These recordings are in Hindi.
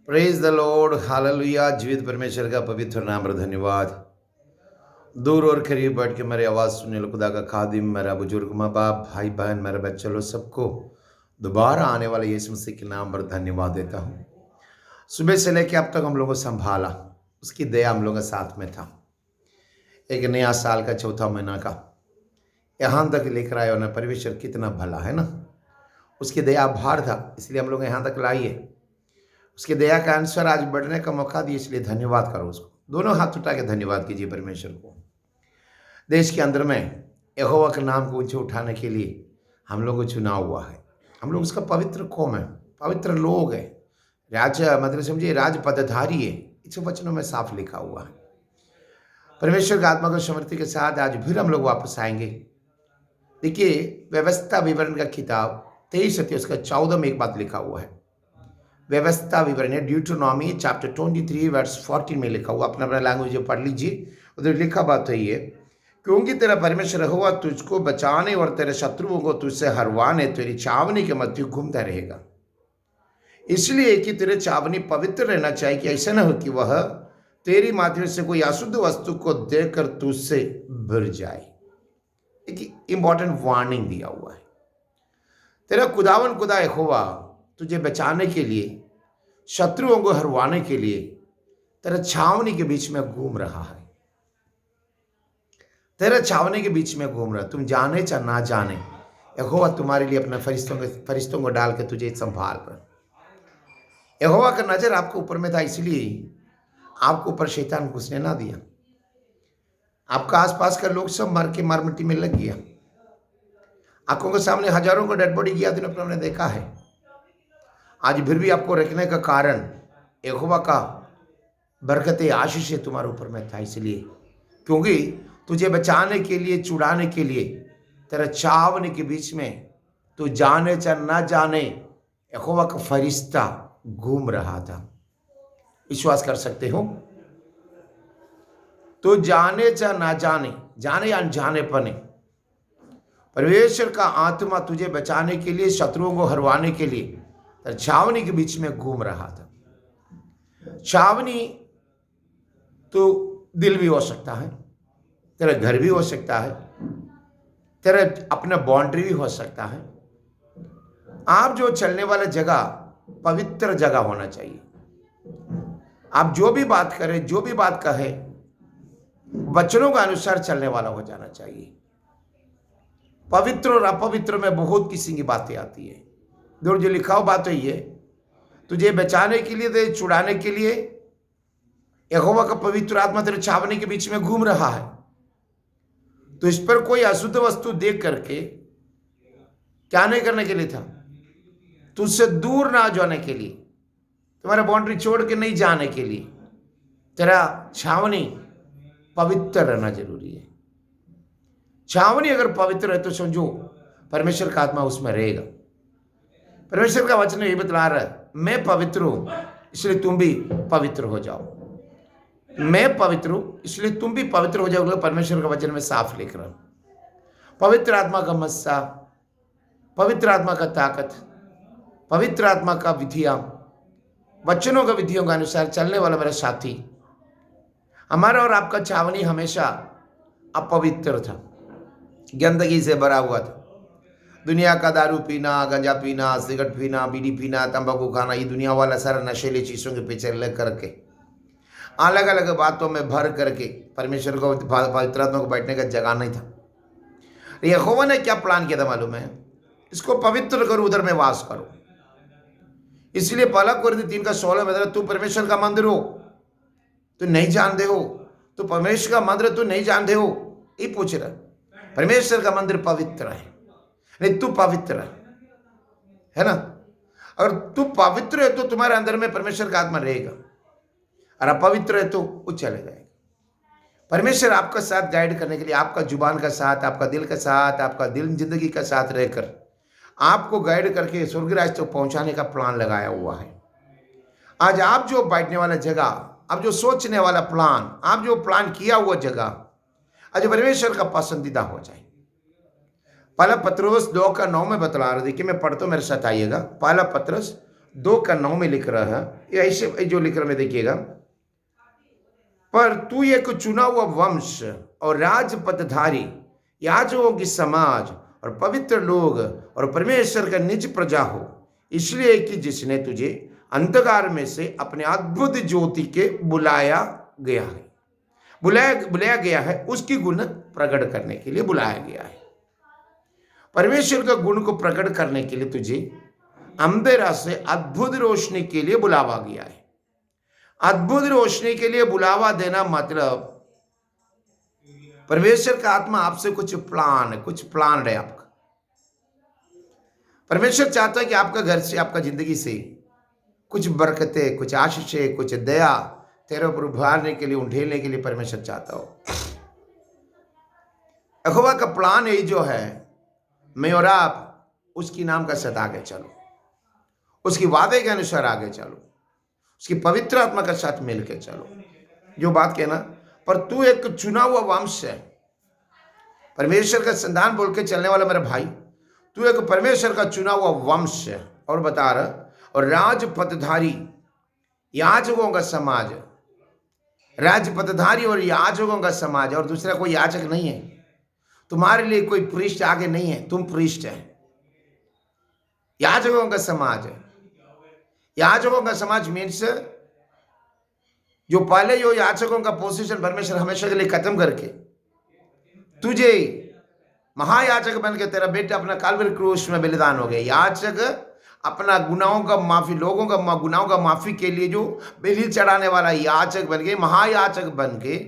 Praise the Lord, hallelujah. जीवित परमेश्वर का पवित्र नाम पर धन्यवाद। दूर और करीब बैठ के मेरी आवाज़ सुनने वाले खुदा का खादिम, मेरा बुजुर्ग माँ बाप, भाई बहन, मेरे बच्चे लोग सबको दोबारा आने वाले यीशु मसीह के नाम पर धन्यवाद देता हूँ। सुबह से लेकर अब तक हम लोगों को संभाला, उसकी दया हम लोगों के साथ में था। एक नया साल का चौथा महीना का यहाँ तक लेकर आए होना, परमेश्वर कितना भला है ना। उसकी दया भार था, इसलिए हम लोग यहाँ तक लाइए। उसकी दया का अनुसार आज बढ़ने का मौका दिए, इसलिए धन्यवाद करो उसको। दोनों हाथ उठा के धन्यवाद कीजिए परमेश्वर को। देश के अंदर में यहोवा के नाम को ऊंचे उठाने के लिए हम लोग को चुना हुआ है। हम लोग उसका पवित्र कौम है, पवित्र लोग है, राजा मतलब समझिए राज पदधारी है। इस वचनों में साफ लिखा हुआ है। परमेश्वर का आत्मा को समृद्धि के साथ आज फिर हम लोग वापस आएंगे। देखिए, व्यवस्था विवरण का किताब 23 अध्याय उसका 14 में एक बात लिखा हुआ है। व्यवस्था विवरण है, ड्यूटोनॉमी चैप्टर 23 वर्स 14 में लिखा हुआ। अपना अपना लैंग्वेज पढ़ लीजिए। उधर लिखा बात है ये, क्योंकि तेरा परमेश्वर यहोवा तुझको बचाने और तेरे शत्रुओं को तुझसे हरवाने तेरी छावनी के मध्य घूमता रहेगा। इसलिए कि तेरे छावनी पवित्र रहना चाहिए, कि ऐसा न हो कि वह तेरी माध्यम से कोई अशुद्ध वस्तु को देखकर तुझसे भर जाए। एक इंपॉर्टेंट वार्निंग दिया हुआ है। तेरा खुदा यहोवा तुझे बचाने के लिए, शत्रुओं को हरवाने के लिए तेरा छावनी के बीच में घूम रहा है। तेरा छावनी के बीच में घूम रहा। तुम जाने चाहे ना जाने, यहोवा तुम्हारे लिए अपने फरिश्तों को डाल के तुझे संभाल रहा। यहोवा का नजर आपके ऊपर में था, इसलिए आपको ऊपर शैतान घुसने ना दिया। आपका आसपास का लोग सब मर के मार मिट्टी में लग गया। आंखों के सामने हजारों को डेड बॉडी गया, दिन अपने देखा है। आज फिर भी आपको रखने का कारण यहोवा का बरकत आशीष तुम्हारे ऊपर में था, इसलिए क्योंकि तुझे बचाने के लिए, छुड़ाने के लिए तेरा छावनी के बीच में तू जाने चाहे ना जाने यहोवा का फरिश्ता घूम रहा था। विश्वास कर सकते हो? तो जाने चाहे ना जाने, जाने या अनजाने पने, परमेश्वर का आत्मा तुझे बचाने के लिए, शत्रुओं को हरवाने के लिए छावनी के बीच में घूम रहा था। छावनी तो दिल भी हो सकता है, तेरा घर भी हो सकता है, तेरा अपना बाउंड्री भी हो सकता है। आप जो चलने वाला जगह पवित्र जगह होना चाहिए। आप जो भी बात करें, जो भी बात कहे, वचनों के अनुसार चलने वाला हो जाना चाहिए। पवित्र और अपवित्र में बहुत किसी की बातें आती है। दूर जो लिखा हुआ बात है ये, तुझे बचाने के लिए, तुझे छुड़ाने के लिए यहोवा का पवित्र आत्मा तेरे छावनी के बीच में घूम रहा है। तो इस पर कोई अशुद्ध वस्तु देख करके क्या नहीं करने के लिए था? तुझसे दूर ना जाने के लिए, तुम्हारा बाउंड्री छोड़ के नहीं जाने के लिए तेरा छावनी पवित्र रहना जरूरी है। छावनी अगर पवित्र है तो समझो परमेश्वर का आत्मा उसमें रहेगा। परमेश्वर का वचन ये बतला रहा है, मैं पवित्र हूं इसलिए तुम भी पवित्र हो जाओ। मैं पवित्र हूं इसलिए तुम भी पवित्र हो जाओगे। परमेश्वर का वचन में साफ लिख रहा। पवित्र आत्मा का मस्सा, पवित्र आत्मा का ताकत, पवित्र आत्मा का विधियां, वचनों का विधियों के अनुसार चलने वाला मेरा साथी, हमारा और आपका छावनी हमेशा अपवित्र था, गंदगी से भरा हुआ था। दुनिया का दारू पीना, गंजा पीना, सिगरेट पीना, बीड़ी पीना, तंबाकू खाना, ये दुनिया वाला सारा नशीली चीज़ों के पीछे लग करके, अलग अलग बातों में भर करके परमेश्वर को, पवित्र आत्मा को बैठने का जगह नहीं था। यहोवा ने क्या प्लान किया था मालूम है? इसको पवित्र करो, उधर में वास करो। इसलिए पहला कोरिन्थियों 3:16 में, तू परमेश्वर का मंदिर हो, तू नहीं जानते हो? तो परमेश्वर का मंदिर तू नहीं जानते हो? ये पूछ रहा। परमेश्वर का मंदिर पवित्र है, नहीं तू पवित्र है ना? अगर तू पवित्र है तो तुम्हारे अंदर में परमेश्वर का आत्मा रहेगा, और अपवित्र है तो वो चले जाएगा। परमेश्वर आपका साथ गाइड करने के लिए, आपका जुबान का साथ, आपका दिल का साथ, आपका दिल जिंदगी का साथ रहकर आपको गाइड करके स्वर्ग राज्य तक पहुंचाने का प्लान लगाया हुआ है। आज आप जो बैठने वाला जगह, आप जो सोचने वाला प्लान, आप जो प्लान किया हुआ जगह आज परमेश्वर का पसंदीदा हो जाए। पहला पत्रुस 2:9 में बतला रहे, देखिए मैं पढ़ता हूं, मेरे साथ आइएगा। पहला पत्रुस 2:9 में लिख रहा है, ये ऐसे जो लिख रहा है देखिएगा, पर तू एक चुना हुआ वंश और राजपदधारी, याजकों की समाज और पवित्र लोग और परमेश्वर का निज प्रजा हो, इसलिए कि जिसने तुझे अंधकार में से अपने अद्भुत ज्योति के बुलाया गया है, उसकी गुण प्रकट करने के लिए बुलाया गया है। परमेश्वर का गुण को प्रकट करने के लिए तुझे अंधेरा से अद्भुत रोशनी के लिए बुलावा गया है। अद्भुत रोशनी के लिए बुलावा देना मतलब परमेश्वर का आत्मा आपसे कुछ प्लान है आपका। परमेश्वर चाहता है कि आपका घर से, आपका जिंदगी से कुछ बरकतें, कुछ आशीषें, कुछ दया तेरे ऊपर उभारने के लिए, उंडेलने के लिए परमेश्वर चाहता हो। यहोवा का प्लान यही जो है, मैं और आप उसकी नाम का साथ आगे चलो, उसकी वादे के अनुसार आगे चलो, उसकी पवित्र आत्मा का साथ मिलकर चलो। जो बात कहना, पर तू एक चुना हुआ वंश है, परमेश्वर का संतान बोल के चलने वाला मेरा भाई, तू एक परमेश्वर का चुना हुआ वंश है। और बता रहा, और राजपदधारी, याजकों का समाज, राजपदधारी और याजकों का समाज, और दूसरा कोई याजक नहीं है तुम्हारे लिए, कोई प्रीस्ट आगे नहीं है, तुम प्रीस्ट है। याजकों का समाज है। याजकों का समाज मीन्स जो पहले जो याजकों का पोजीशन परमेश्वर हमेशा के लिए खत्म करके तुझे महायाजक बन के, तेरा बेटा अपना काल्वरी क्रूस में बलिदान हो गया। याजक अपना गुनाहों का माफी, लोगों का गुनाहों का माफी के लिए जो बलि चढ़ाने वाला याजक बन के, महायाजक बन के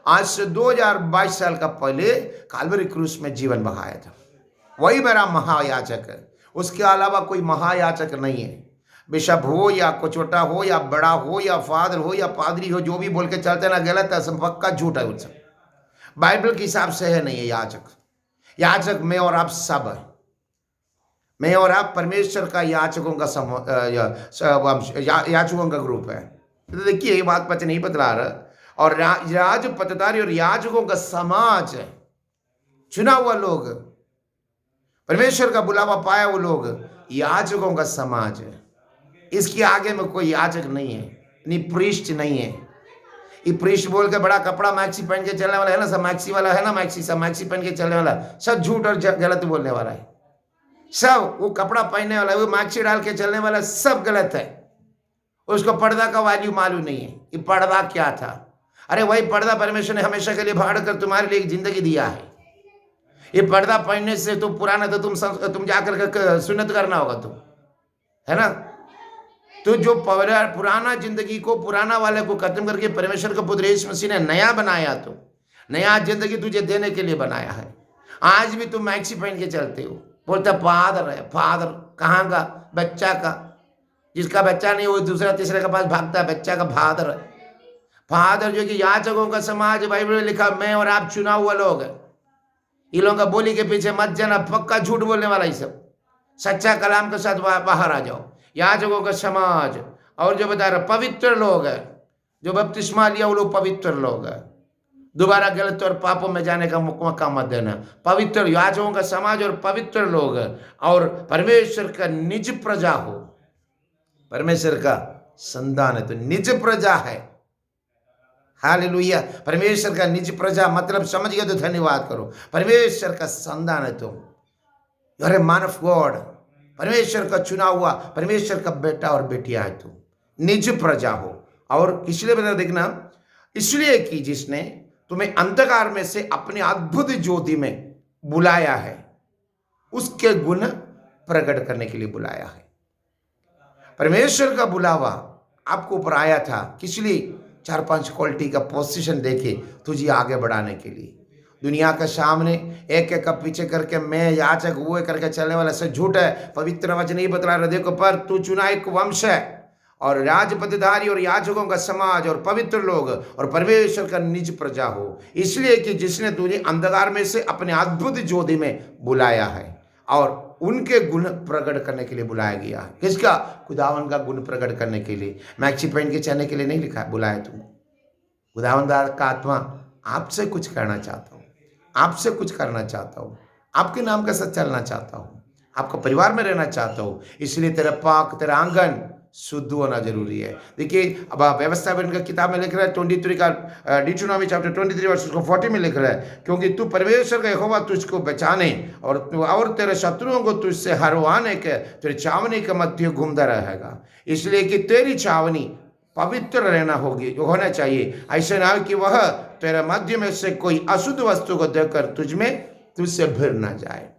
आज से 2022 साल का पहले काल्वरी क्रूस में जीवन बहाया था। वही मेरा महायाजक है, उसके अलावा कोई महायाजक नहीं है। बिशप हो या छोटा हो या बड़ा हो या फादर हो या पादरी हो, जो भी बोल के चलते ना, गलत है, सब पक्का झूठ है। उनसे बाइबल के हिसाब से है नहीं है याजक। याजक मैं और आप सब है। मैं और आप परमेश्वर का याजकों का याजकों का ग्रुप है। तो देखिए ये बात पता नहीं बतला रहा। और राजपदधारी और याजकों का समाज है, चुना हुआ लोग, परमेश्वर का बुलावा पाया वो लोग, याजकों का समाज है। इसके आगे में कोई याजक नहीं है, नहीं प्रीस्ट नहीं है। ये प्रीस्ट बोल के बड़ा कपड़ा मैक्सी पहन के चलने वाला है ना, सब मैक्सी वाला है ना, सब मैक्सी पहन के चलने वाला, सब झूठ और गलत बोलने वाला है। सब वो कपड़ा पहनने वाला, वो मैक्सी डाल के चलने वाला, सब गलत है। उसको पर्दा का वैल्यू मालूम नहीं है। ये पर्दा क्या था? अरे वही पर्दा परमेश्वर ने हमेशा के लिए फाड़ कर तुम्हारे लिए एक जिंदगी दिया है। ये पर्दा पहनने से तो पुराना, तो तुम जाकर सुन्नत करना होगा तुम, है ना। तो जो पुराना जिंदगी को, पुराना वाले को खत्म करके परमेश्वर का पुत्र यीशु मसीह ने नया बनाया, तो नया जिंदगी तुझे देने के लिए बनाया है। आज भी तुम मैक्सी पहन के चलते हो, बोलता फादर है। फादर कहाँ का? बच्चा का। जिसका बच्चा नहीं वो दूसरा तीसरे के पास भागता है, बच्चा का फादर है। फादर जो कि याजकों का समाज, बाइबल में लिखा, मैं और आप चुना हुआ लोग है। इन लोगों का बोली के पीछे मत जाना, पक्का झूठ बोलने वाला ही सब। सच्चा कलाम के साथ बाहर आ जाओ। याजकों का समाज, और जो बता रहा पवित्र लोग है, जो बपतिस्मा लिया वो लोग पवित्र लोग है। दोबारा गलत और पापों में जाने का मौका मत देना। पवित्र याजकों का समाज और पवित्र लोग और परमेश्वर का निज प्रजा हो। परमेश्वर का संतान है तो निज प्रजा है। हालेलुया। परमेश्वर का निज प्रजा मतलब समझ गए तो धन्यवाद करो। परमेश्वर का संतान है तुम, you are a man of God. परमेश्वर का चुना हुआ, परमेश्वर का बेटा और बेटिया है तुम, निज प्रजा हो। और इसलिए बता देखना, इसलिए कि जिसने तुम्हें अंधकार में से अपने अद्भुत ज्योति में बुलाया है, उसके गुण प्रकट करने के लिए बुलाया है। परमेश्वर का बुलावा आपको ऊपर आया था किस लिए? 4-5 क्वालिटी का पोजीशन देके तुझे आगे बढ़ाने के लिए। दुनिया के सामने एक एक का पीछे करके मैं याचक हुए करके चलने वाला सब झूठ है। पवित्र वचन नहीं बतला रहा। देखो, पर तू चुना एक वंश है और राजपदधारी और याजकों का समाज और पवित्र लोग और परमेश्वर का निज प्रजा हो, इसलिए कि जिसने तुझे अंधकार में से अपने अद्भुत ज्योति में बुलाया है और उनके गुण प्रकट करने के लिए बुलाया गया है। किसका? खुदावन का गुण प्रकट करने के लिए। मैक्सी पहन के चलने के लिए नहीं लिखा, बुलाया तुमको। खुदावन का आत्मा आपसे कुछ करना चाहता हूँ, आपसे कुछ करना चाहता हूँ, आपके नाम का साथ चलना चाहता हूँ, आपका परिवार में रहना चाहता हूँ। इसलिए तेरा पाक, तेरा आंगन शुद्ध होना जरूरी है। देखिए अब व्यवस्था का किताब में लिख रहा है 23 का डिट्रोनॉमी चैप्टर 23 वर्ष 40 में लिख रहा है, क्योंकि तू परमेश्वर का यहोवा तुझको बचाने और तेरे शत्रुओं को तुझसे हरवाने के तेरे छावनी के मध्य घूमता रहेगा। इसलिए कि तेरी छावनी पवित्र रहना होगी, होना चाहिए। ऐसे ना कि वह तेरे मध्य में से कोई अशुद्ध वस्तु को देखकर तुझसे भिड़ ना जाए।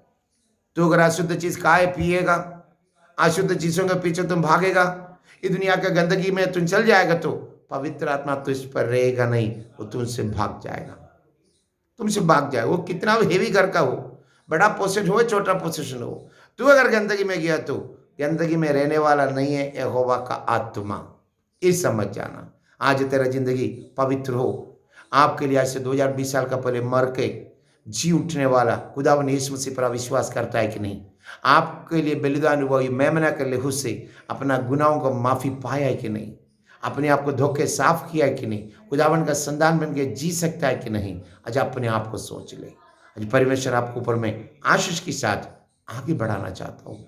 तू अगर अशुद्ध चीज खाए पिएगा, अशुद्ध चीजों के पीछे तुम भागेगा, इस दुनिया के गंदगी में तुम चल जाएगा, तो पवित्र आत्मा तुझ पर रहेगा नहीं, वो तुमसे भाग जाएगा, तुमसे भाग जाएगा। वो कितना हेवी घर का हो, बड़ा पोसेशन हो, छोटा पोसेशन हो, तू अगर गंदगी में गया तो गंदगी में रहने वाला नहीं है यहोवा का आत्मा। इस समझ जाना। आज तेरा जिंदगी पवित्र हो। आपके लिए आज से 2020 साल का पहले मर के जी उठने वाला खुदावन यीशु मसीह पर विश्वास करता है कि नहीं? आपके लिए बलिदान हुआ, मेमना के लहू से अपना गुनाहों को माफी पाया है कि नहीं? अपने आप को धोखे साफ किया है कि नहीं? खुदावन का संतान बन के जी सकता है कि नहीं? आज अपने आप को सोच ले। आज परमेश्वर आपको ऊपर में आशीष के साथ आगे बढ़ाना चाहता हूँ।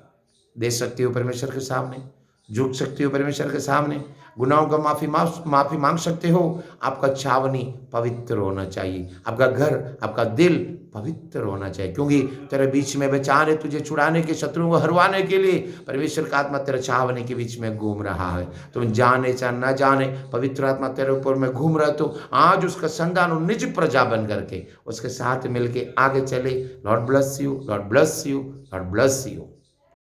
दे सकते हो परमेश्वर के सामने, झुक सकते हो परमेश्वर के सामने, गुनाहों का माफी मांग सकते हो। आपका छावनी पवित्र होना चाहिए, आपका घर, आपका दिल पवित्र होना चाहिए, क्योंकि तेरे बीच में बचाने, तुझे छुड़ाने के, शत्रुओं को हरवाने के लिए परमेश्वर का आत्मा तेरे छावनी के बीच में घूम रहा है। तुम जाने चाहे ना जाने, पवित्र आत्मा तेरे ऊपर में घूम रहा है। तो आज उसका संतान और निज प्रजा बन करके उसके साथ मिलके आगे चले। Lord bless you, Lord bless you, Lord bless you.